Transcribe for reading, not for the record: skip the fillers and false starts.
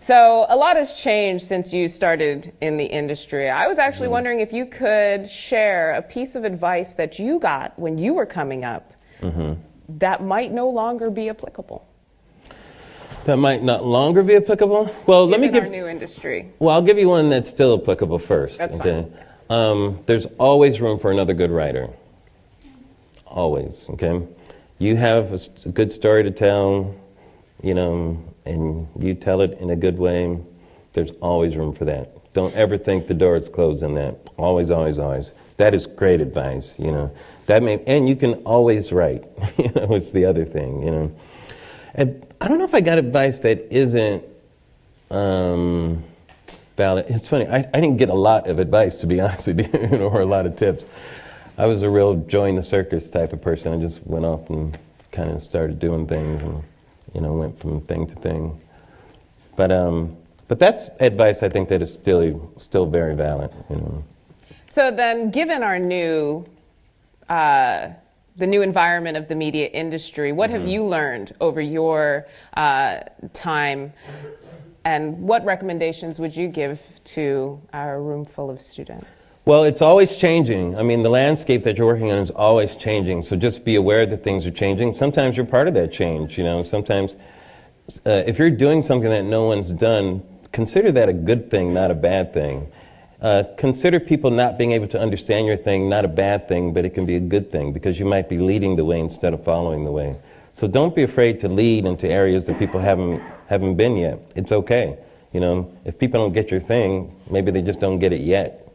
So a lot has changed since you started in the industry. I was actually wondering if you could share a piece of advice that you got when you were coming up that might no longer be applicable. That might not longer be applicable? Well, let me give our new industry. Well, I'll give you one that's still applicable first. That's fine. There's always room for another good writer. Always, okay? You have a good story to tell, you know, and you tell it in a good way, there's always room for that. Don't ever think the door is closed on that. Always, always, always. That is great advice, you know. And you can always write, you know, it's the other thing, you know. And I don't know if I got advice that isn't valid. It's funny, I didn't get a lot of advice, to be honest with you, you know, or a lot of tips. I was a real join the circus type of person. I just went off and kind of started doing things and, you know, went from thing to thing. But that's advice I think that is still very valid, you know. So then, given our new the new environment of the media industry, what have you learned over your time, and what recommendations would you give to our room full of students? Well, it's always changing. I mean, the landscape that you're working on is always changing, so just be aware that things are changing. Sometimes you're part of that change, you know. Sometimes if you're doing something that no one's done, consider that a good thing, not a bad thing. Consider people not being able to understand your thing not a bad thing, but it can be a good thing because you might be leading the way instead of following the way. So don't be afraid to lead into areas that people haven't been yet. It's okay. You know, if people don't get your thing, maybe they just don't get it yet.